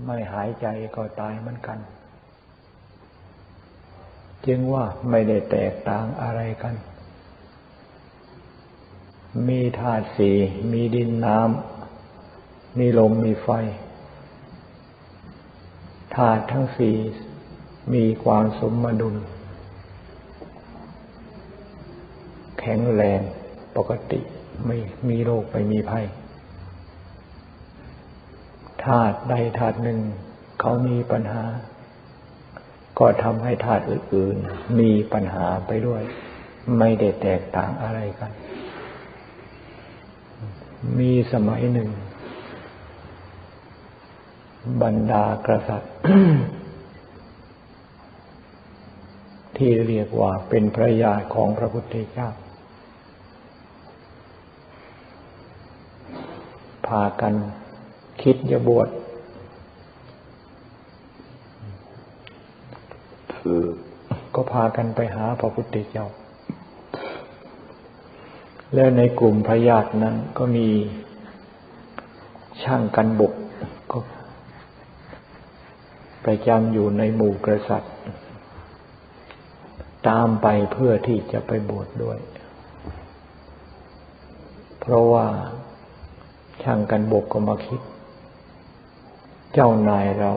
ไม่หายใจก็ตายเหมือนกันจึงว่าไม่ได้แตกต่างอะไรกันมีธาตุสี่มีดินน้ำมีลมมีไฟธาตุทั้งสี่มีความสมดุลแข็งแรงปกติไม่มีโรคไม่มีภัยธาตุใดธาตุหนึ่งเขามีปัญหาก็ทำให้ธาตุอื่นๆมีปัญหาไปด้วยไม่ได้แตกต่างอะไรกันมีสมัยหนึ่งบรรดากษัตริย์ ที่เรียกว่าเป็นพระญาติของพระพุทธเจ้าพากันคิดจะบวชก็พากันไปหาพระพุทธเจ้าแล้วในกลุ่มพระญาตินั้นก็มีช่างกันบกก็ประจำอยู่ในหมู่กษัตริย์ตามไปเพื่อที่จะไปบวชด้วยเพราะว่าช่างกันบกก็มาคิดเจ้านายเรา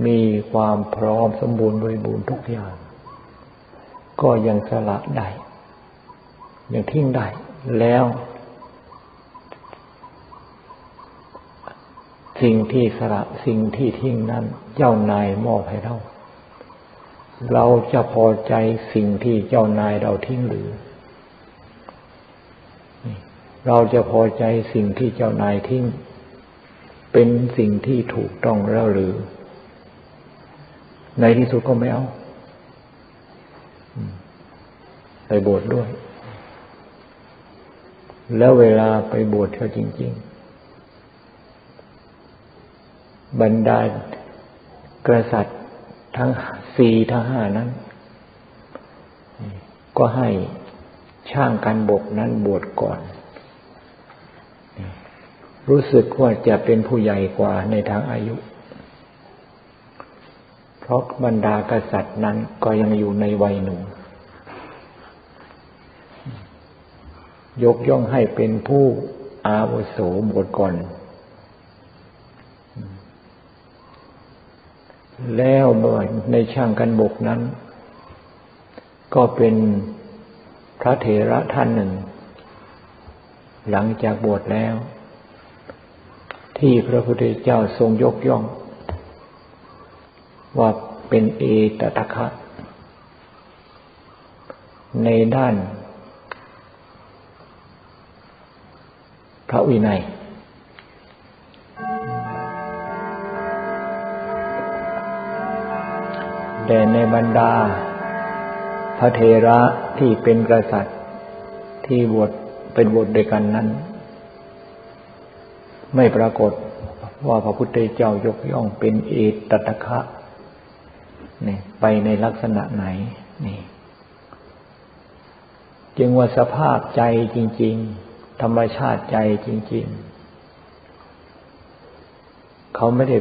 มีความพร้อมสมบูรณ์บริบูรณ์ทุกอย่างก็ยังสละได้ยังทิ้งได้แล้วสิ่งที่สละสิ่งที่ทิ้งนั้นเจ้านายมอบให้เราจะพอใจสิ่งที่เจ้านายเราทิ้งหรือเราจะพอใจสิ่งที่เจ้านายทิ้งเป็นสิ่งที่ถูกต้องแล้วหรือในที่สุดก็ไม่เอาไปบวชด้วยแล้วเวลาไปบวชเขาจริงๆบรรดากษัตริย์ทั้งสี่ทั้งห้านั้นก็ให้ช่างกันบกนั้นบวชก่อนรู้สึกว่าจะเป็นผู้ใหญ่กว่าในทางอายุเพราะบรรดากษัตริย์นั้นก็ยังอยู่ในวัยหนุ่มยกย่องให้เป็นผู้อาวุโสบวชก่อนแล้วเมื่อในช่างกันบกนั้นก็เป็นพระเถระท่านหนึ่งหลังจากบวชแล้วที่พระพุทธเจ้าทรงยกย่องว่าเป็นเอตทัคคะในด้านพระวินัยแต่ในบรรดาพระเถระที่เป็นกษัตริย์ที่บวชเป็นบวชด้วยกันนั้นไม่ปรากฏว่าพระพุทธเจ้ายกย่องเป็นเอตทัคคะนี่ไปในลักษณะไหนนี่จึงว่าสภาพใจจริงๆธรรมชาติใจจริงๆเขาไม่ได้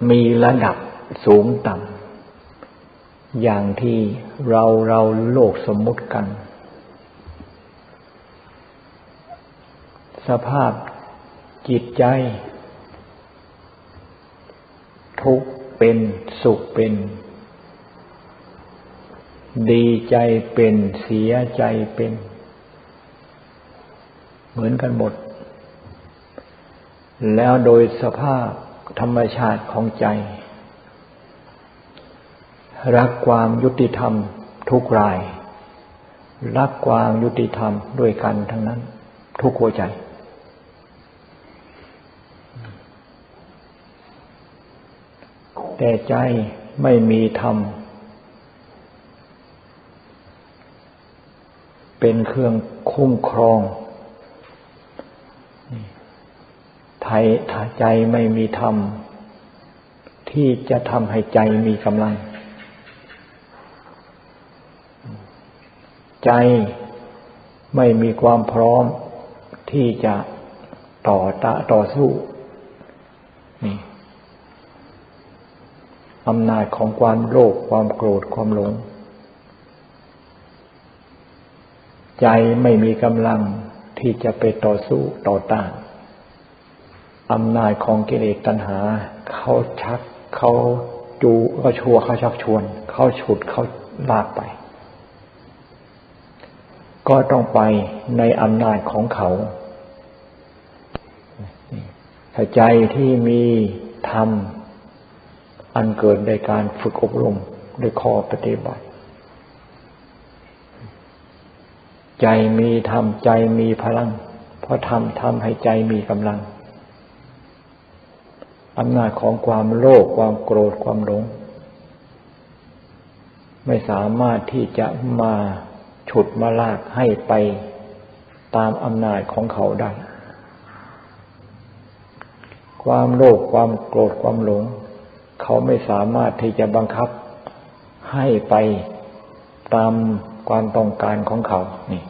มีระดับสูงต่ำอย่างที่เราโลกสมมุติกันสภาพจิตใจทุกข์เป็นสุขเป็นดีใจเป็นเสียใจเป็นเหมือนกันหมดแล้วโดยสภาพธรรมชาติของใจรักความยุติธรรมทุกรายรักความยุติธรรมด้วยกันทั้งนั้นทุกหัวใจแต่ใจไม่มีธรรมเป็นเครื่องคุ้มครองถ้าใจไม่มีธรรมที่จะทำให้ใจมีกำลังใจไม่มีความพร้อมที่จะต่อสู้ นี่อำนาจของความโลภความโกรธความหลงใจไม่มีกำลังที่จะไปต่อสู้ต่อต้านอำนาจของกิเลสตัณหาเขาชักเขาจูเขาชักชวนเขาฉุดเขาลากไปก็ต้องไปในอำนาจของเขาถ้าใจที่มีธรรมอันเกิดในการฝึกอบรมด้วยข้อปฏิบัติใจมีธรรมใจมีพลังเพราะธรรมทำให้ใจมีกำลังอำนาจของความโลภความโกรธความหลงไม่สามารถที่จะมาฉุดมาลากให้ไปตามอำนาจของเขาได้ความโลภความโกรธความหลงเขาไม่สามารถที่จะบังคับให้ไปตามความต้องการของเขานี่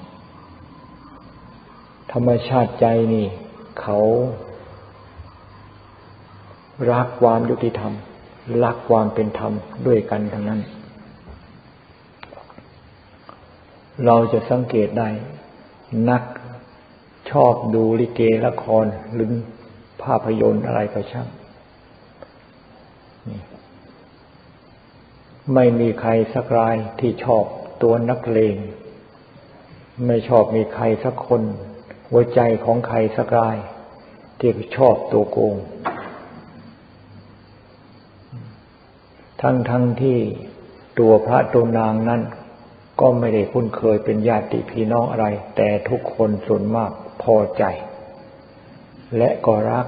ธรรมชาติใจนี่เขารักความยุติธรรมรักความเป็นธรรมด้วยกันทั้งนั้นเราจะสังเกตได้นักชอบดูลิเกละครหรือภาพยนตร์อะไรก็ช่างไม่มีใครสักรายที่ชอบตัวนักเลงไม่ชอบมีใครสักคนหัวใจของใครสักรายที่ชอบตัวโกงทั้งที่ตัวพระตัวนางนั้นก็ไม่ได้คุ้นเคยเป็นญาติพี่น้องอะไรแต่ทุกคนส่วนมากพอใจและก็รัก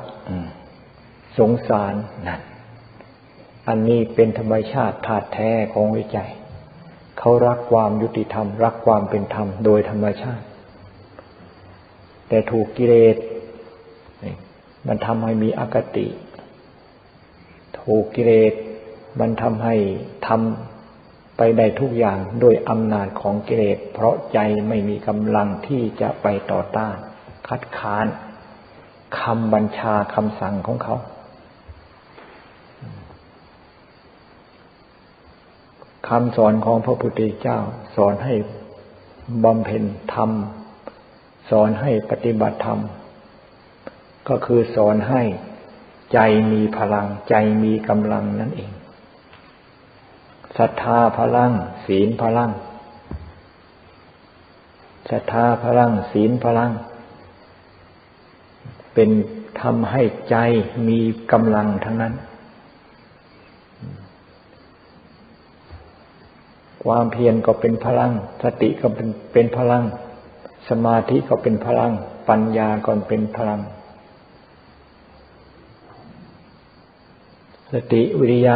สงสารนั่นอันนี้เป็นธรรมชาติธาตุแท้ของวิจัยเขารักความยุติธรรมรักความเป็นธรรมโดยธรรมชาติแต่ถูกกิเลสมันทำให้มีอคติถูกกิเลสมันทำให้ทำไปได้ทุกอย่างโดยอำนาจของกิเลสเพราะใจไม่มีกำลังที่จะไปต่อต้านคัดค้านคำบัญชาคำสั่งของเขาคำสอนของพระพุทธเจ้าสอนให้บำเพ็ญธรรมสอนให้ปฏิบัติธรรมก็คือสอนให้ใจมีพลังใจมีกำลังนั่นเองศรัทธาพลังศีลพลังศรัทธาพลังศีลพลังเป็นทำให้ใจมีกำลังทั้งนั้นความเพียรก็เป็นพลังสติก็เป็นพลังสมาธิก็เป็นพลังปัญญาก็เป็นพลังสติวิริยะ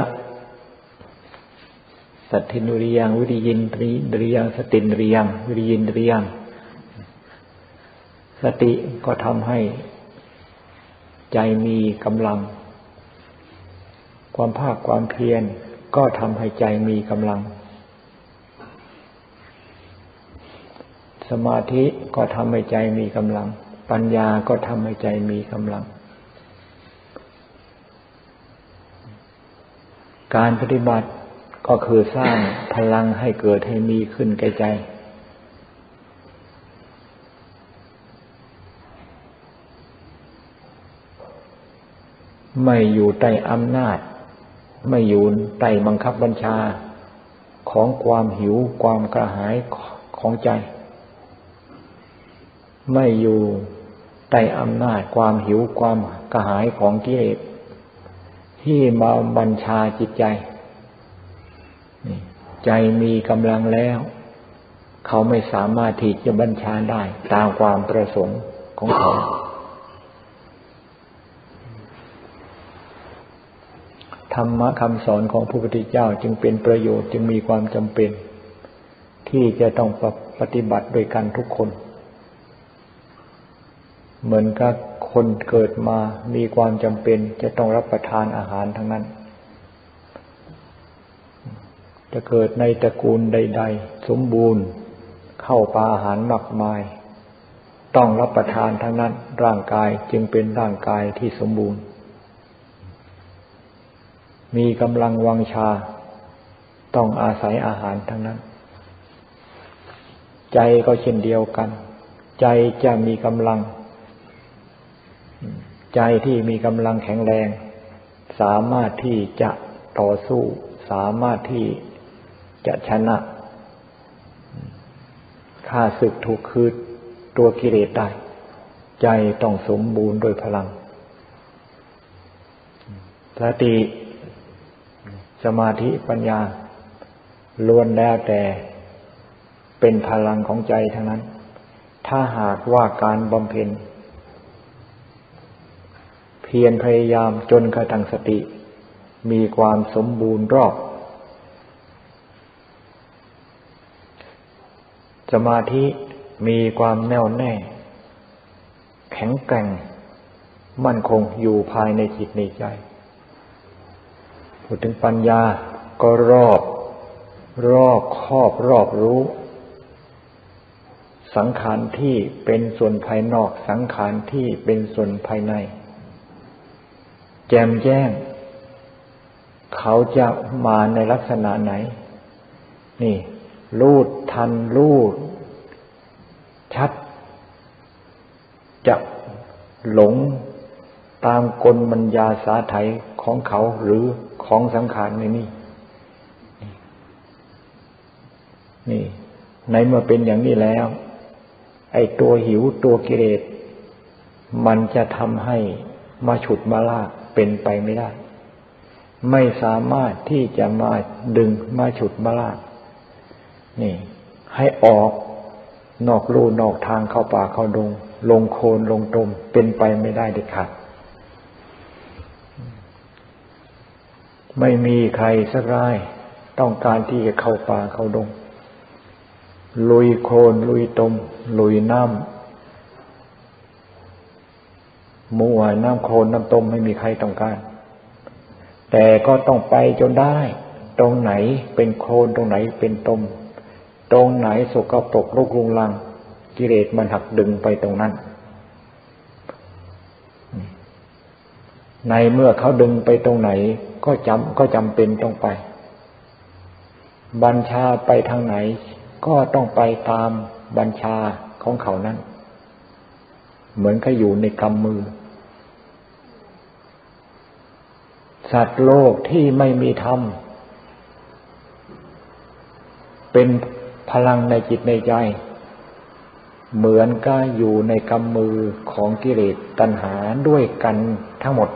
สัตถินุริยังวิริยินทริยังสตินริยังวิริยินทริยังสติก็ทำให้ใจมีกำลังความภาคความเพียรก็ทำให้ใจมีกำลังสมาธิก็ทำให้ใจมีกำลังปัญญาก็ทำให้ใจมีกำลังการปฏิบัติก็คือสร้างพลังให้เกิดให้มีขึ้นแก่ใจไม่อยู่ใต้อำนาจไม่อยู่ใต้บังคับบัญชาของความหิวความกระหายของใจไม่อยู่ใต้อำนาจความหิวความกระหายของกิเลสที่มาบัญชาจิตใจใจมีกำลังแล้วเขาไม่สามารถที่จะบัญชาได้ตามความประสงค์ของเขาธรรมะคำสอนของพระพุทธเจ้าจึงเป็นประโยชน์จึงมีความจำเป็นที่จะต้องปฏิบัติโดยกันทุกคนเหมือนกับคนเกิดมามีความจำเป็นจะต้องรับประทานอาหารทั้งนั้นจะเกิดในตระกูลใดๆสมบูรณ์เข้าปลาอาหารมากมายต้องรับประทานทั้งนั้นร่างกายจึงเป็นร่างกายที่สมบูรณ์ มีกำลังวังชาต้องอาศัยอาหารทั้งนั้นใจก็เช่นเดียวกันใจจะมีกำลังใจที่มีกำลังแข็งแรงสามารถที่จะต่อสู้สามารถที่จะชนะข้าศึกถูกคืนตัวกิเลสได้ใจต้องสมบูรณ์ด้วยพลังสติสมาธิปัญญาล้วนแล้วแต่เป็นพลังของใจทั้งนั้นถ้าหากว่าการบำเพ็ญเพียรพยายามจนกระทั่งสติมีความสมบูรณ์รอบสมาธิมีความแน่วแน่แข็งแกร่งมั่นคงอยู่ภายในจิตในใจพูดถึงปัญญาก็รอบคอบรอบรู้สังขารที่เป็นส่วนภายนอกสังขารที่เป็นส่วนภายในแจ่มแจ้งเขาจะมาในลักษณะไหนนี่รู้ทันรู้ชัดจะหลงตามกลมัญญาสาไถของเขาหรือของสังขารนี่ในเมื่อเป็นอย่างนี้แล้วไอ้ตัวหิวตัวกิเลสมันจะทำให้มาฉุดมาลากเป็นไปไม่ได้ไม่สามารถที่จะมาดึงมาฉุดมาลากนี่ให้ออกนอกลู่นอกทางเข้าป่าเข้าดงลงโคลนลงตมเป็นไปไม่ได้เด็ดขาดไม่มีใครสักรายต้องการที่จะเข้าป่าเข้าดงลุยโคลนลุยตมลุยน้ำมัวน้ำโคลนน้ำตมไม่มีใครต้องการแต่ก็ต้องไปจนได้ตรงไหนเป็นโคลนตรงไหนเป็นตมตรงไหนสกปรกรกรุงรังกิเลสมันหักดึงไปตรงนั้นในเมื่อเขาดึงไปตรงไหนก็จำเป็นต้องไปบัญชาไปทางไหนก็ต้องไปตามบัญชาของเขานั้นเหมือนเขาอยู่ในกำมือสัตว์โลกที่ไม่มีธรรมเป็นพลังในจิตในใจเหมือนก็อยู่ในกำมือของกิเลสตัณหาด้วยกันทั้งหมด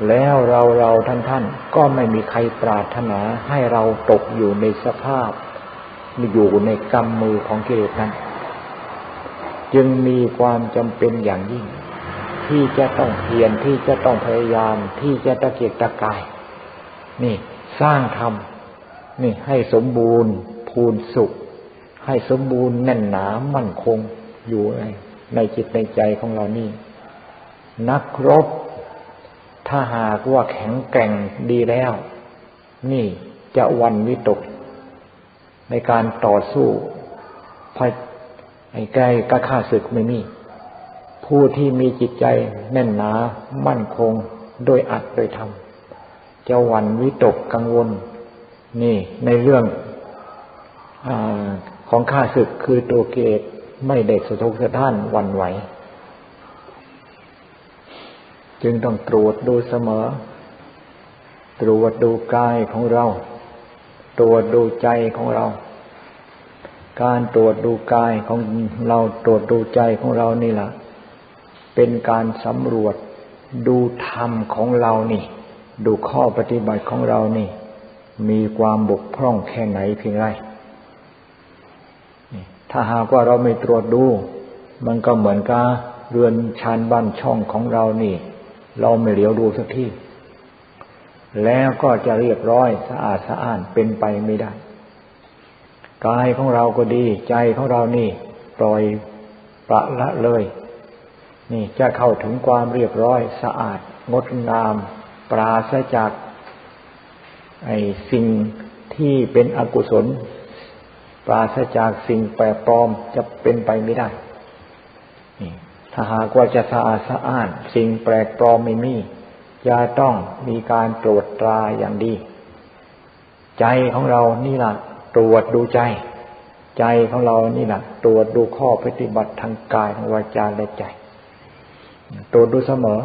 แล้วเราท่านก็ไม่มีใครปรารถนาให้เราตกอยู่ในสภาพอยู่ในกำมือของกิเลสนั้นจึงมีความจำเป็นอย่างยิ่งที่จะต้องเพียรที่จะต้องพยายามที่จะตะเกียกตะกายนี่สร้างธรรมนี่ให้สมบูรณ์พูนสุขให้สมบูรณ์แน่นหนามั่นคงอยู่ในจิตในใจของเรานี่นักรบถ้าหากว่าแข็งแกร่งดีแล้วนี่จะหวั่นวิตกในการต่อสู้ไอ้ใกล้ก็ฆ่าศึกไม่มีผู้ที่มีจิตใจแน่นหนามั่นคงโดยอัตโดยธรรมจะหวั่นวิตกกังวลนี่ในเรื่องของข้าศึกคือตัวกิเลสไม่ได้สะทกสะท้านหวั่นไหวจึงต้องตรวจดูเสมอตรวจดูกายของเราตรวจดูใจของเราการตรวจดูกายของเราตรวจดูใจของเรานี่ล่ะเป็นการสำรวจดูธรรมของเรานี่ดูข้อปฏิบัติของเรานี่มีความบกพร่องแค่ไหนเพียงไรถ้าหากว่าเราไม่ตรวจดูมันก็เหมือนกับเรือนชานบ้านช่องของเรานี่เราไม่เหลียวดูสักทีแล้วก็จะเรียบร้อยสะอาดสะอ้านเป็นไปไม่ได้กายของเราก็ดีใจของเรานี่ปล่อยปละละเลยนี่จะเข้าถึงความเรียบร้อยสะอาดงดงามปราศจากไอ้สิ่งที่เป็นอกุศลปราศจากสิ่งแปลกปลอมจะเป็นไปไม่ได้นี่ถ้าหากว่าจะสะอาดสะอ้านสิ่งแปลกปลอมไม่มี จะต้องมีการตรวจตราอย่างดีใจของเรานี่ล่ะตรวจดูใจใจของเรานี่ล่ะตรวจดูข้อปฏิบัติทางกายทางวาจาและใจตรวจดูเสมอ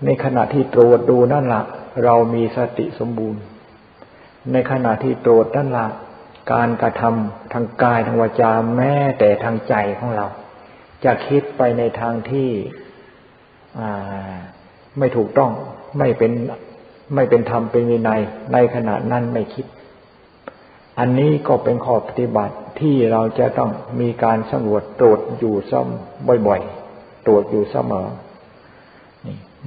ในขณะที่ตรวจดูนั่นล่ะเรามีสติสมบูรณ์ในขณะที่ตรวจนั่นล่ะการกระทำทางกายทางวาจาแม้แต่ทางใจของเราจะคิดไปในทางที่ไม่ถูกต้องไม่เป็นธรรมเป็นวินัยในขณะนั้นไม่คิดอันนี้ก็เป็นข้อปฏิบัติที่เราจะต้องมีการสำรวจตรวจอยู่ซ้ำบ่อยๆตรวจอยู่เสมอ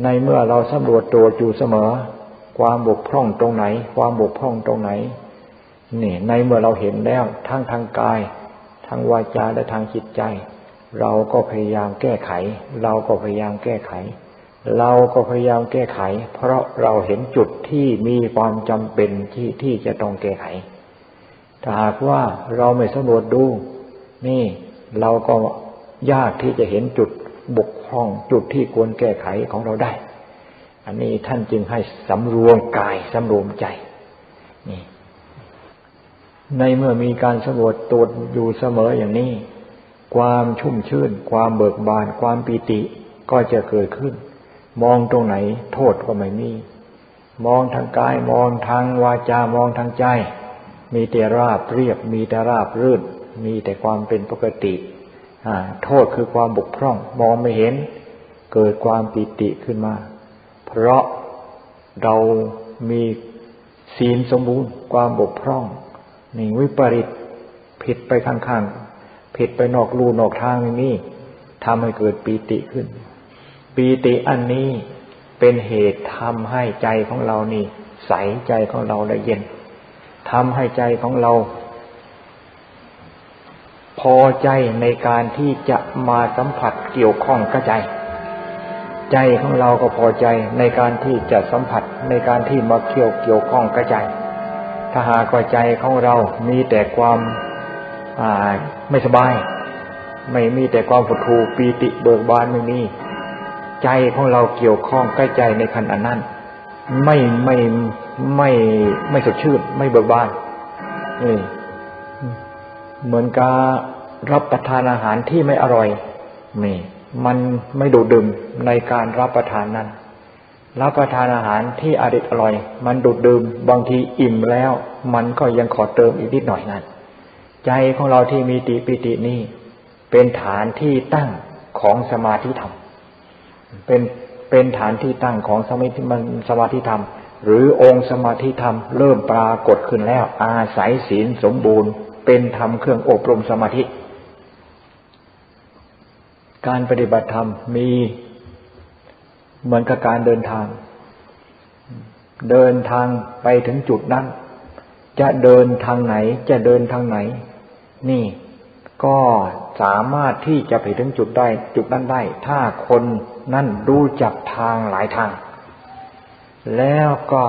ในเมื่อเราสำรวจตรวจอยู่เสมอความบกพร่องตรงไหนความบกพร่องตรงไหนนี่ในเมื่อเราเห็นแล้วทั้งทางกายทางวาจาและทางจิตใจเราก็พยายามแก้ไขเราก็พยายามแก้ไขเราก็พยายามแก้ไขเพราะเราเห็นจุดที่มีความจำเป็นที่จะต้องแก้ไขถ้าหากว่าเราไม่สำรวจดูนี่เราก็ยากที่จะเห็นจุดบกพร่องจุดที่ควรแก้ไขของเราได้อันนี้ท่านจึงให้สำรวมกายสำรวมใจนี่ในเมื่อมีการสำรวจตรวจอยู่เสมออย่างนี้ความชุ่มชื่นความเบิกบานความปีติก็จะเกิดขึ้นมองตรงไหนโทษก็ไม่มีมองทางกายมองทางวาจามองทางใจมีแต่ราบเรียบมีแต่ราบรื่นมีแต่ความเป็นปกติโทษคือความบกพร่องมองไม่เห็นเกิดความปีติขึ้นมาเพราะเรามีศีลสมบูรณ์ความบกพร่องนี่วิปริตผิดไปข้างๆผิดไปนอกลู่นอกทางนี่ทำให้เกิดปีติขึ้นปีติอันนี้เป็นเหตุทำให้ใจของเรานี่ใสใจของเราละเย็นทำให้ใจของเราพอใจในการที่จะมาสัมผัสเกี่ยวข้องกับใจใจของเราก็พอใจในการที่จะสัมผัสในการที่มาเกี่ยวข้องกับใจถ้าหากว่าใจของเรามีแต่ความไม่สบายไม่มีแต่ความหดหู่ปีติเบิกบานไม่มีใจของเราเกี่ยวข้องกับใจในขณะนั้นไม่สดชื่นไม่เบิกบานเหมือนกับรับประทานอาหารที่ไม่อร่อยนี่มันไม่ดูดดื่มในการรับประทานนั้นรับประทานอาหารที่อร่อยมันดูดดื่มบางทีอิ่มแล้วมันก็ยังขอเติมอีกนิดหน่อยนั่นใจของเราที่มีปิตินี่เป็นฐานที่ตั้งของสมาธิธรรมเป็นฐานที่ตั้งของสมาธิธรรมหรือองค์สมาธิธรรมเริ่มปรากฏขึ้นแล้วอาศัยศีลสมบูรณ์เป็นธรรมเครื่องอบรมสมาธิการปฏิบัติธรรมมีเหมือนกับการเดินทางไปถึงจุดนั้นจะเดินทางไหนจะเดินทางไหนนี่ก็สามารถที่จะไปถึงจุดนั้นได้ถ้าคนนั้นรู้จักทางหลายทางแล้วก็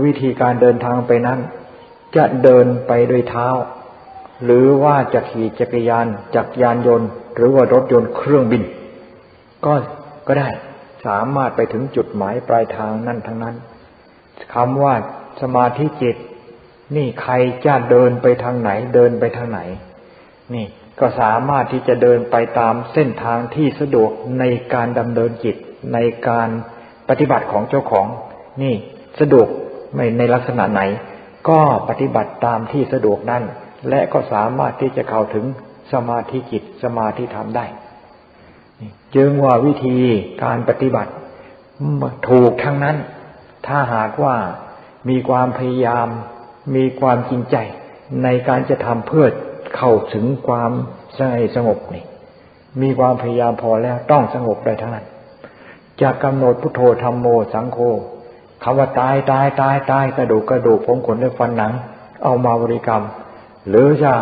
วิธีการเดินทางไปนั้นจะเดินไปด้วยเท้าหรือว่าจะขี่จักรยานยนต์หรือว่ารถยนต์เครื่องบินก็ได้สามารถไปถึงจุดหมายปลายทางนั่นทั้งนั้นคำว่าสมาธิจิตนี่ใครจะเดินไปทางไหนเดินไปทางไหนนี่ก็สามารถที่จะเดินไปตามเส้นทางที่สะดวกในการดำเนินจิตในการปฏิบัติของเจ้าของนี่สะดวกไม่ในลักษณะไหนก็ปฏิบัติตามที่สะดวกนั้นและก็สามารถที่จะเข้าถึงสมาธิจิตสมาธิธรรมได้จึงว่าวิธีการปฏิบัติถูกทั้งนั้นถ้าหากว่ามีความพยายามมีความจริงใจในการจะทำเพื่อเข้าถึงความสงบนี่มีความพยายามพอแล้วต้องสงบได้ทั้งนั้นจะกำหนดพุทโธธัมโมสังโฆคำว่าตายกระดูกผมขนและฟันหนังเอามาบริกรรมหรือจะ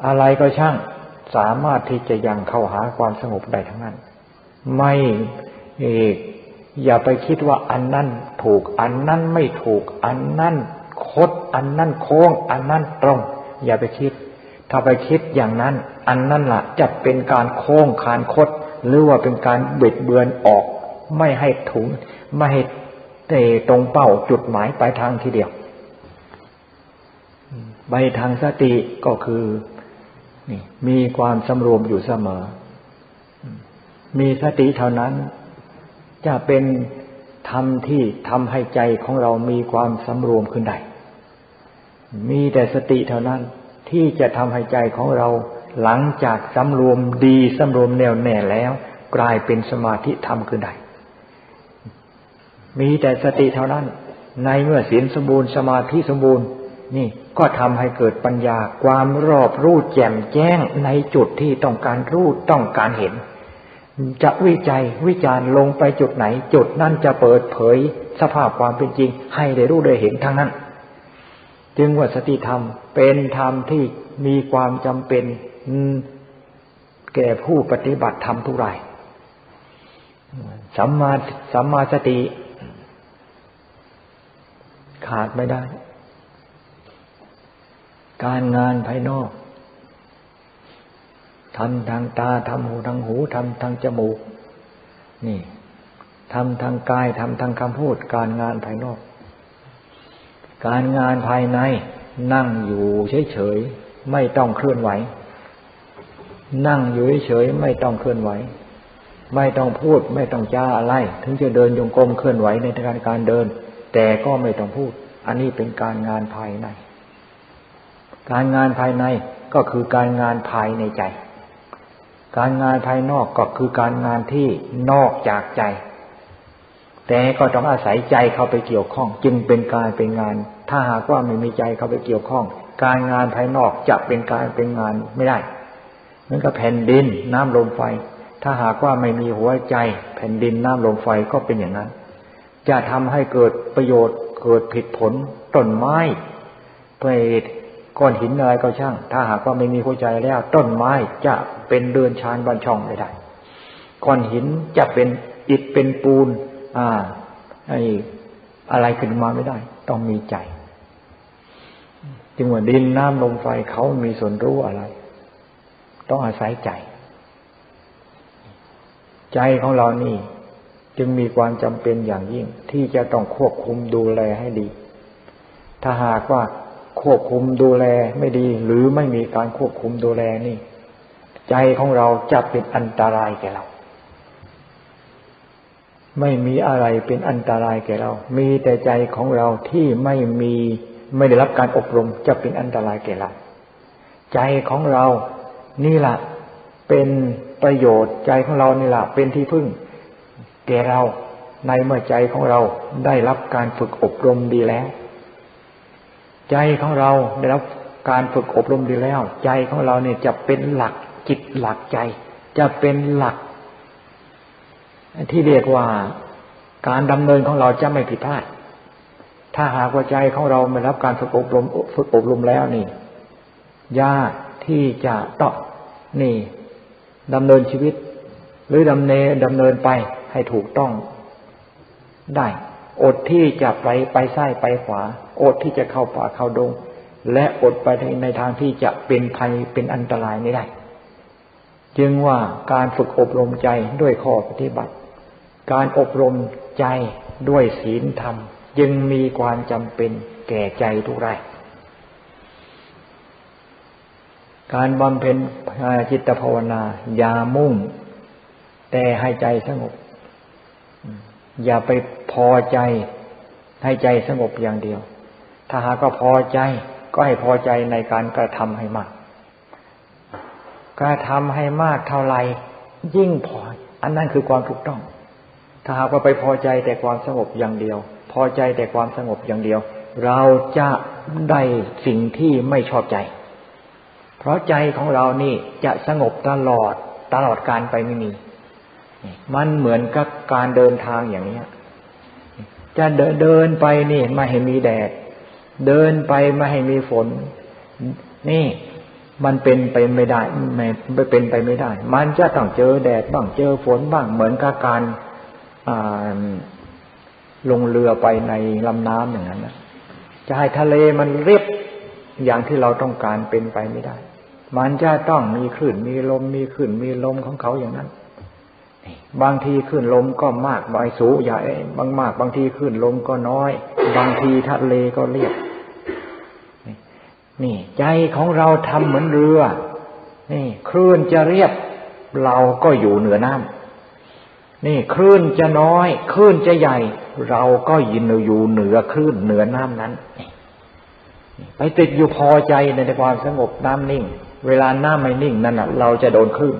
อะไรก็ช่างสามารถที่จะยังเข้าหาความสงบได้ทั้งนั้นไม่อย่าไปคิดว่าอันนั้นถูกอันนั้นไม่ถูกอันนั้นคดอันนั้นโค้งอันนั้นตรงอย่าไปคิดถ้าไปคิดอย่างนั้นอันนั้นล่ะจะเป็นการโค้งคานคดหรือว่าเป็นการบิดเบือนออก ไม่ให้ถุงไม่ให้ตรงเป้าจุดหมายปลายทางทีเดียวไปทางสติก็คือนี่มีความสำรวมอยู่เสมอมีสติเท่านั้นจะเป็นธรรมที่ทำให้ใจของเรามีความสำรวมขึ้นได้มีแต่สติเท่านั้นที่จะทำให้ใจของเราหลังจากสำรวมดีสำรวมแน่วแน่แล้วกลายเป็นสมาธิธรรมขึ้นได้มีแต่สติเท่านั้นในเมื่อศีลสมบูรณ์สมาธิสมบูรณ์นี่ก็ทำให้เกิดปัญญาความรอบรู้แจ่มแจ้งในจุดที่ต้องการรู้ต้องการเห็นจะวิจัยวิจารณ์ลงไปจุดไหนจุดนั้นจะเปิดเผยสภาพความเป็นจริงให้ได้รู้ได้เห็นทั้งนั้นจึงว่าสติธรรมเป็นธรรมที่มีความจำเป็นแก่ผู้ปฏิบัติธรรมทุกรายสัมมาสติขาดไม่ได้การงานภายนอกทำทางตาทำหูทางหูทำทางจมูกนี่ทำทางกายทำทางคำพูดการงานภายนอกการงานภายในนั่งอยู่เฉยๆไม่ต้องเคลื่อนไหวนั่งอยู่เฉยๆไม่ต้องเคลื่อนไหวไม่ต้องพูดไม่ต้องจ้าอะไรถึงจะเดินจงกรมเคลื่อนไหวในการเดินแต่ก็ไม่ต้องพูดอันนี้เป็นการงานภายในการงานภายในก็คือการงานภายในใจการงานภายนอกก็คือการงานที่นอกจากใจแต่ก็ต้องอาศัยใจเข้าไปเกี่ยวข้องจึงเป็นการเป็นงานถ้าหากว่าไม่มีใจเข้าไปเกี่ยวข้องการงานภายนอกจะเป็นการเป็นงานไม่ได้เหมือนกับแผ่นดินน้ำลมไฟถ้าหากว่าไม่มีหัวใจแผ่นดินน้ำลมไฟก็เป็นอย่างนั้นจะทำให้เกิดประโยชน์เกิดผลผลต้นไม้ไปก้อนหินอะไรก็ช่างถ้าหากว่าไม่มีหัวใจแล้วต้นไม้จะเป็นเรือนชานบ้านช่องไม่ได้ก้อนหินจะเป็นอิฐเป็นปูนอะไรขึ้นมาไม่ได้ต้องมีใจจึงว่าดินน้ำลมไฟเขามีส่วนรู้อะไรต้องอาศัยใจใจของเรานี่จึงมีความจำเป็นอย่างยิ่งที่จะต้องควบคุมดูแลให้ดีถ้าหากว่าควบคุมดูแลไม่ดีหรือไม่มีการควบคุมดูแลนี่ใจของเราจะเป็นอันตรายแก่เราไม่มีอะไรเป็นอันตรายแก่เรามีแต่ใจของเราที่ไม่ได้รับการอบรมจะเป็นอันตรายแก่เราใจของเรานี่แหละเป็นประโยชน์ใจของเรานี่แหละเป็นที่พึ่งแก่เราในเมื่อใจของเราได้รับการฝึกอบรมดีแล้วใจของเราได้รับการฝึกอบรมดีแล้วใจของเราเนี่ยจะเป็นหลักจิตหลักใจจะเป็นหลักที่เรียกว่าการดำเนินของเราจะไม่ผิดพลาดถ้าหากว่าใจของเราไม่รับการฝึกอบรมแล้วนี่ยากที่จะต้องนี่ดำเนินชีวิตหรือดำเนินไปให้ถูกต้องได้อดที่จะไปซ้ายไปขวาอดที่จะเข้าป่าเข้าดงและอดไปในทางที่จะเป็นภัยเป็นอันตรายไม่ได้จึงว่าการฝึกอบรมใจด้วยข้อปฏิบัติการอบรมใจด้วยศีลธรรมจึงมีความจำเป็นแก่ใจทุกรายการบำเพ็ญจิตภาวนาอย่ามุ่งแต่ให้ใจสงบอย่าไปพอใจให้ใจสงบอย่างเดียวถ้าหากก็พอใจก็ให้พอใจในการกระทำให้มากกระทำให้มากเท่าไรยิ่งพออันนั้นคือความถูกต้องถ้าหากว่าไปพอใจแต่ความสงบอย่างเดียวพอใจแต่ความสงบอย่างเดียวเราจะได้สิ่งที่ไม่ชอบใจเพราะใจของเรานี่จะสงบตลอดการไปไม่มีมันเหมือนกับการเดินทางอย่างนี้จะเดินไปนี่ไม่ให้มีแดดเดินไปไม่ให้มีฝนนี่มันเป็นไปไม่ได้ไม่เป็นไปไม่ได้มันจะต้องเจอแดดบ้างเจอฝนบ้างเหมือนกับการลงเรือไปในลำน้ำอย่างนั้นนะจะให้ทะเลมันเรียบอย่างที่เราต้องการเป็นไปไม่ได้มันจะต้องมีคลื่นมีลมมีคลื่นมีลมของเขาอย่างนั้น บางทีขึ้นลมก็มากบางสูงใหญ่บางทีขึ้นลมก็น้อยบางทีทะเลก็เรียบนี่ใจของเราทำเหมือนเรือนี่คลื่นจะเรียบเราก็อยู่เหนือน้ำนี่คลื่นจะน้อยคลื่นจะใหญ่เราก็อยู่เหนือคลื่นเหนือน้ำนั้นไปติดอยู่พอใจในความสงบน้ำนิ่งเวลาน้ำไม่นิ่งนั่นน่ะเราจะโดนคลื่น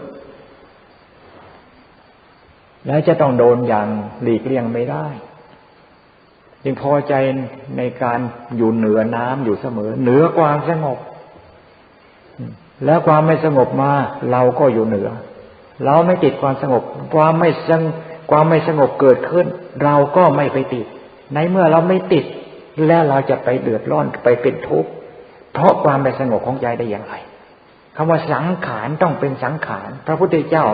แล้วจะต้องโดนอย่างหลีกเลี่ยงไม่ได้จึงพอใจในการอยู่เหนือน้ำอยู่เสมอเหนือความสงบแล้วความไม่สงบมาเราก็อยู่เหนือเราไม่ติดความสงบความไม่สงบเกิดขึ้นเราก็ไม่ไปติดในเมื่อเราไม่ติดแล้วเราจะไปเดือดร้อนไปเป็นทุกข์เพราะความไม่สงบของใจได้อย่างไรคำว่าสังขารต้องเป็นสังขารพระพุทธเจ้า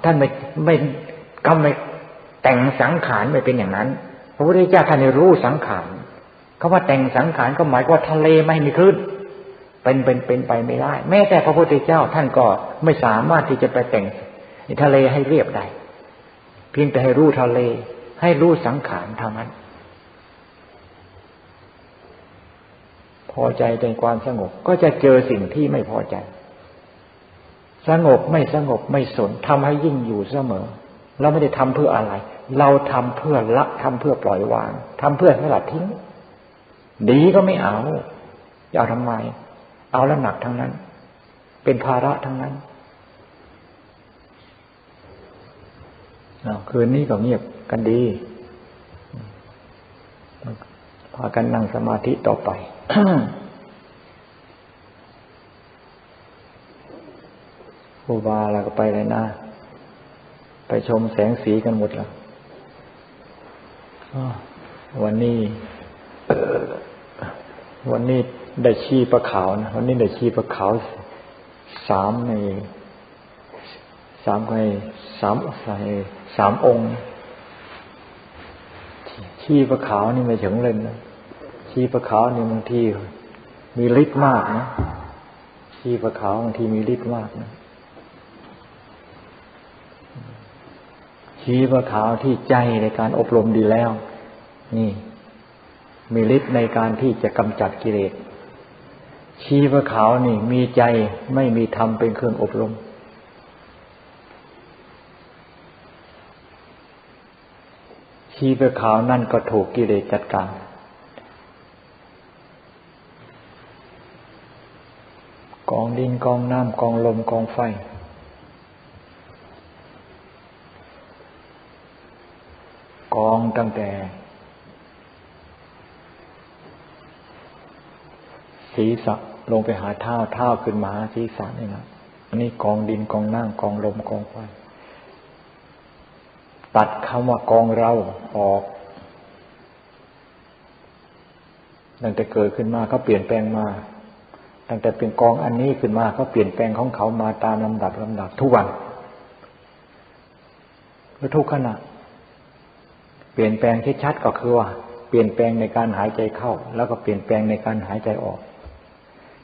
ท่านไม่แต่งสังขารไม่เป็นอย่างนั้นพระพุทธเจ้าท่านให้รู้สังขารคำว่าแต่งสังขารก็หมายว่าทะเลไม่มีคลื่นเป็นไปไม่ได้แม้แต่พระพุทธเจ้าท่านก็ไม่สามารถที่จะไปแต่งทะเลให้เรียบได้เพียงแต่ให้รู้ทะเลให้รู้สังขารเท่านั้นพอใจในความสงบก็จะเจอสิ่งที่ไม่พอใจสงบไม่สงบไม่สนทำให้ยิ่งอยู่เสมอเราไม่ได้ทำเพื่ออะไรเราทำเพื่อละทำเพื่อปล่อยวางทำเพื่อสลัดทิ้งดีก็ไม่เอาจะเอาทำไมเอาแล้วหนักทั้งนั้นเป็นภาระทั้งนั้นคืนนี้ก็เงียบกันดีพากันนั่งสมาธิต่อไป ครูบาเราก็ไปเลยนะไปชมแสงสีกันหมดแล้ววันนี้ได้ชีปลาขาวนะวันนี้ได้ชีปลาขาว3องค์ชีปลาขาวนี่ไม่ถึงเล่นนะชีปลาขาวนี่บางทีมีฤทธิ์มากนะชีปลาขาวบางทีมีฤทธิ์มากนะชีปลาขาวที่ใจในการอบรมดีแล้วนี่มีฤทธิ์ในการที่จะกำจัดกิเลสชีปลาขาวนี่มีใจไม่มีธรรมเป็นเครื่องอบรมชีปลาขาวนั่นก็ถูกกิเลสจัดการกองดินกองน้ำกองลมกองไฟกองตั้งแต่ศีรษะลงไปหาเท้าขึ้นมาศีรษะนี่นะอันนี้กองดินกองน้ำกองลมกองไฟตัดคำว่ากองเราออกตั้งแต่เกิดขึ้นมาเขาเปลี่ยนแปลงมาตั้งแต่เป็นกองอันนี้ขึ้นมาเขาเปลี่ยนแปลงของเขามาตามลำดับทุกวันและทุกขณะเปลี่ยนแปลงที่ชัดก็คือว่าเปลี่ยนแปลงในการหายใจเข้าแล้วก็เปลี่ยนแปลงในการหายใจออก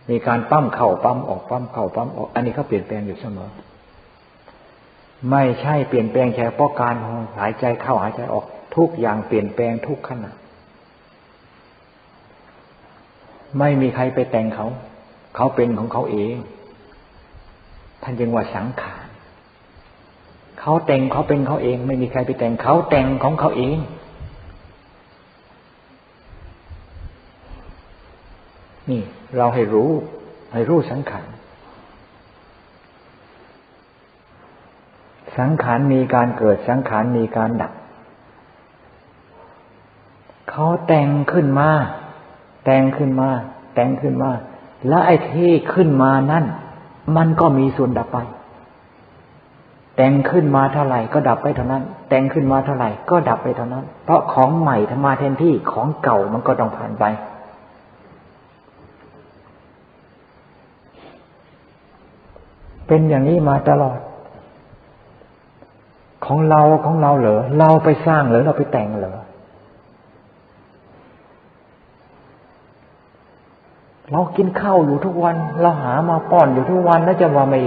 มีการปั้มเข้าปั้มออกปั้มเข้าปั้มออกอันนี้เขาเปลี่ยนแปลงอยู่เสมอไม่ใช่เปลี่ยนแปลงแค่เพราะการหายใจเข้าหายใจออกทุกอย่างเปลี่ยนแปลงทุกขณะไม่มีใครไปแต่งเขาเป็นของเขาเองท่านจึงว่าสังขารเขาแต่งเขาเป็นเขาเองไม่มีใครไปแต่งเขาแต่งของเขาเองนี่เราให้รู้สังขารสังขารมีการเกิดสังขารมีการดับเขาแต่งขึ้นมาแล้วไอ้ที่ขึ้นมานั่นมันก็มีส่วนดับไปแต่งขึ้นมาเท่าไหร่ก็ดับไปเท่านั้นแต่งขึ้นมาเท่าไหร่ก็ดับไปเท่านั้นเพราะของใหม่ทำมาแทนที่ของเก่ามันก็ต้องผ่านไปเป็นอย่างนี้มาตลอดของเราเหรอเราไปสร้างเหรอเราไปแต่งเหรอเรากินข้าวอยู่ทุกวันเราหามาป้อนอยู่ทุกวันแล้วจะว่าไม่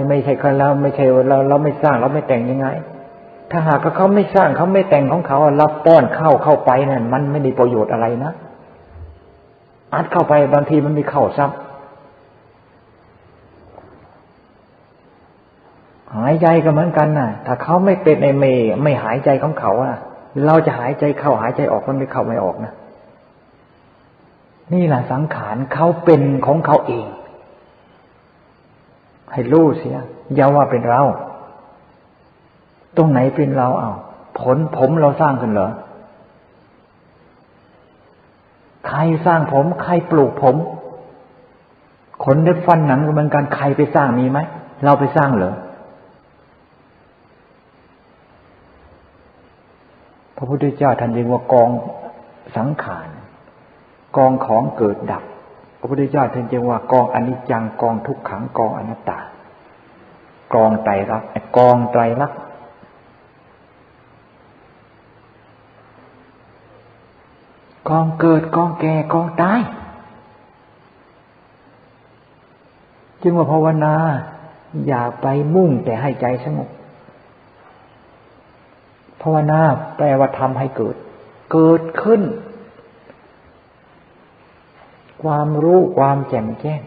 ไม่ใช่คนเราไม่ใช่เราไม่สร้างเราไม่แต่งยังไงถ้าหากเขาไม่สร้างเขาไม่แต่งของเขาเราป้อนเข้าไปนั่นมันไม่ได้ประโยชน์อะไรนะอัดเข้าไปบางทีมันมีเข้าซ้ำหายใจก็เหมือนกันน่ะถ้าเขาไม่เป็นไม่หายใจของเขาอ่ะเราจะหายใจเข้าหายใจออกมันไม่เข้าไม่ออกนะนี่แหละสังขารเขาเป็นของเขาเองให้รู้เสียอย่าว่าเป็นเราตรงไหนเป็นเราผมเราสร้างขึ้นเหรอใครสร้างผมใครปลูกผมขนเล็บฟันหนังก็เหมือนกันใครไปสร้างมีไหมเราไปสร้างเหรอพระพุทธเจ้าท่านเรียกว่ากองสังขารกองของเกิดดับพระพุทธเจ้าท่านเรียกว่ากองอนิจจังกองทุกขังกองอนัตตากองไตรลักษณ์กองไตรลักษณ์กองเกิดกองแก่กองตายจึงว่าภาวนาอย่าไปมุ่งแต่ให้ใจสงบภาวนาแปลว่าทำให้เกิดขึ้นความรู้ความแจ่มแจ้ง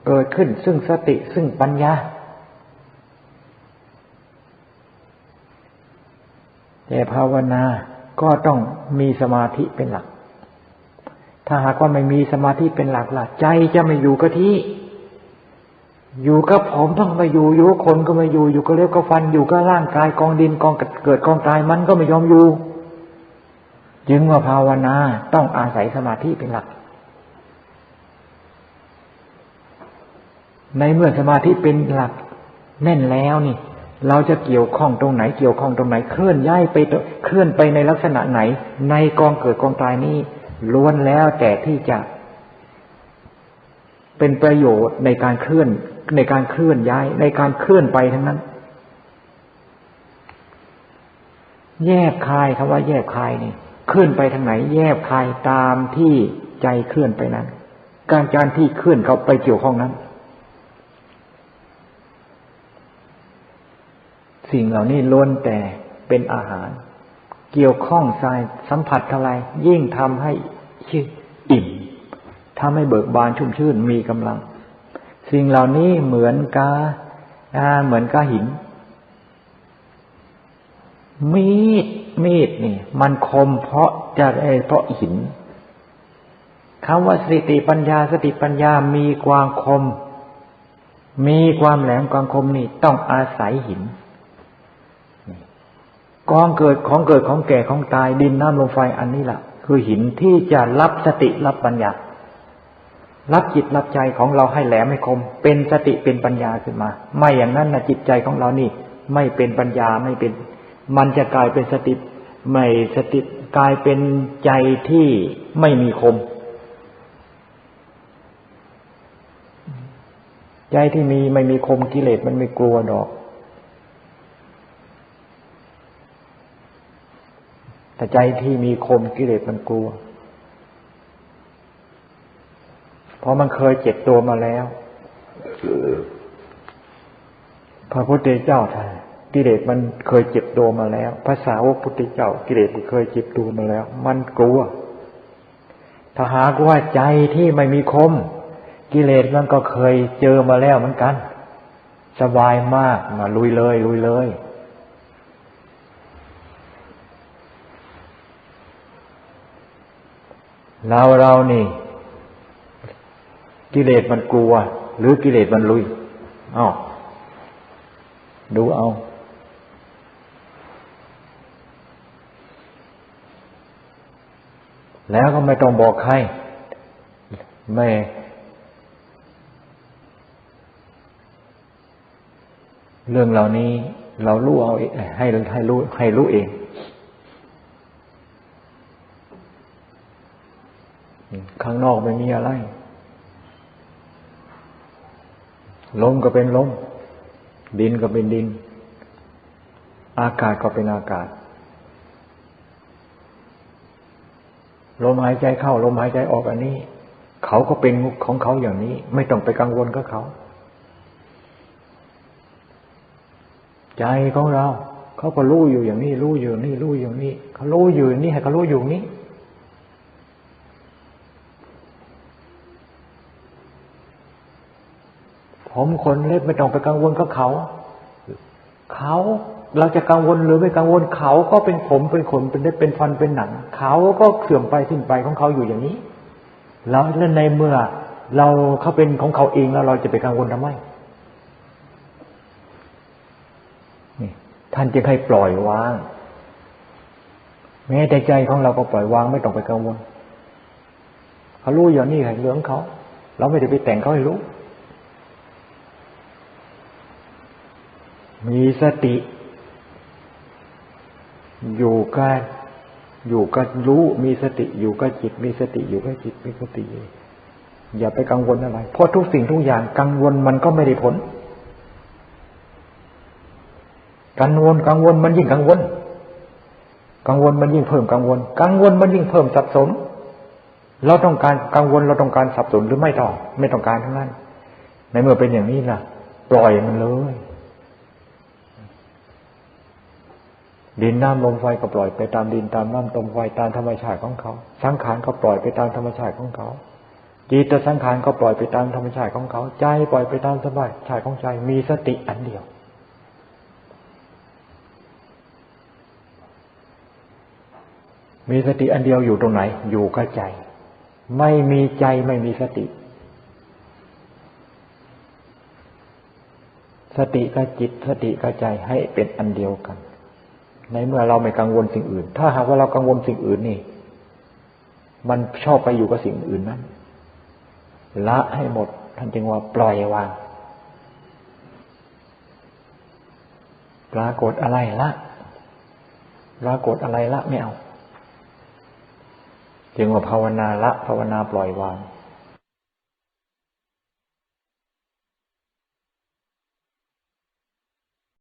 เกิดขึ้นซึ่งสติซึ่งปัญญาแต่ภาวนาก็ต้องมีสมาธิเป็นหลักถ้าหากว่าไม่มีสมาธิเป็นหลักล่ะใจจะไม่อยู่กับที่อยู่กับผมต้องมาอยู่กับคนก็ไม่อยู่กับเล็บกับฟันอยู่กับร่างกายกองดินกองเกิดกองตายมันก็ไม่ยอมอยู่จึงว่าภาวนาต้องอาศัยสมาธิเป็นหลักในเมื่อสมาธิเป็นหลักแน่นแล้วนี่เราจะเกี่ยวข้องตรงไหนเกี่ยวข้องตรงไหนเคลื่อนย้ายไปเคลื่อนไปในลักษณะไหนในกองเกิดกองตายนี้ล้วนแล้วแต่ที่จะเป็นประโยชน์ในการเคลื่อนย้ายในการเคลื่อนไปทั้งนั้นแยบคายคำว่าแยบคายนี่เคลื่อนไปทางไหนแยบคายตามที่ใจเคลื่อนไปนั้นการที่เคลื่อนเขาไปเกี่ยวข้องนั้นสิ่งเหล่านี้ล้วนแต่เป็นอาหารเกี่ยวข้องสายสัมผัสเท่าไรยิ่งทำให้อิ่มทำให้เบิกบานชุ่มชื่นมีกำลังสิ่งเหล่านี้เหมือนกับหินมีดนี่มันคมเพราะหินคำว่าสติปัญญามีความคมมีความแหลมความคมนี่ต้องอาศัยหินกองเกิดของแก่ของตายดินน้ำลมไฟอันนี้ล่ะคือหินที่จะรับสติรับปัญญารับจิตรับใจของเราให้แหลมให้คมเป็นสติเป็นปัญญาขึ้นมาไม่อย่างนั้นนะจิตใจของเรานี่ไม่เป็นปัญญาไม่เป็นมันจะกลายเป็นสติกลายเป็นใจที่ไม่มีคมใจที่ไม่มีคมกิเลสมันไม่กลัวดอกแต่ใจที่มีคมกิเลสมันกลัวเพราะมันเคยเจ็บตัวมาแล้วพระพุทธเจ้าท่านกิเลสมันเคยเจ็บตัวมาแล้วพระสาวกพุทธเจ้ากิเลสมันเคยเจ็บตัวมาแล้วมันกลัวถ้าหากว่าใจที่ไม่มีคมกิเลสมันก็เคยเจอมาแล้วเหมือนกันสบายมากมาลุยเลยเรานี่กิเลสมันกลัวหรือกิเลสมันลุยดูเอาแล้วก็ไม่ต้องบอกใครไม่เรื่องเหล่านี้เรารู้เอาให้รู้เองข้างนอกไม่มีอะไรลมก็เป็นลมดินก็เป็นดินอากาศก็เป็นอากาศลมหายใจเข้าลมหายใจออกอันนี้เขาก็เป็นของเขาอย่างนี้ไม่ต้องไปกังวลกับเขา ใจของเราเขาก็รู้อยู่อย่างนี้รู้อยู่นี่รู้อยู่นี่เขารู้อยู่นี่ให้เขารู้อยู่นี้ผมขนเล็บไม่ต้องไปกังวลกับเขาเราจะกังวลหรือไม่กังวลเขาก็เป็นผมเป็นขนเป็นเล็บเป็นฟันเป็นหนังเขาก็เสื่อมไปสิ้นไปของเขาอยู่อย่างนี้แล้วในเมื่อเราเขาเป็นของเขาเองแล้วเราจะไปกังวลทำไมนี่ท่านจึงให้ปล่อยวางแม้แต่ใจของเราก็ปล่อยวางไม่ต้องไปกังวลเขารู้อย่างนี้เรื่องเขาเราไม่ได้ไปแต่งเขาให้รู้มีสติอยู่กับรู้มีสติอยู่กับจิตมีสติอยู่กับจิตมีสติอย่าไปกังวลอะไรเพราะทุกสิ่งทุกอย่างกังวลมันก็ไม่ได้ผลกังวลมันยิ่งกังวลมันยิ่งเพิ่มกังวลมันยิ่งเพิ่มสับสนเราต้องการกังวลเราต้องการสับสนหรือไม่ต้องการทั้งนั้นในเมื่อเป็นอย่างนี้ล่ะปล่อยมันเลยดินน้ำลมไฟก็ปล่อยไปตามดินตามน้ำลมไฟตามธรรมชาติของเขาสังขารก็ปล่อยไปตามธรรมชาติของเขาจิตสังขารก็ปล่อยไปตามธรรมชาติของเขาใจปล่อยไปตามธรรมชาติของใจมีสติอันเดียวมีสติอันเดียวอยู่ตรงไหนอยู่กับใจไม่มีใจไม่มีสติสติกับจิตสติกับใจให้เป็นอันเดียวกันในเมื่อเราไม่กังวลสิ่งอื่นถ้าหากว่าเรากังวลสิ่งอื่นนี่มันชอบไปอยู่กับสิ่งอื่นนั้นละให้หมดท่านจึงว่าปล่อยวางปรากฏอะไรละปรากฏอะไรละไม่เอาจึงว่าภาวนาละภาวนาปล่อยวาง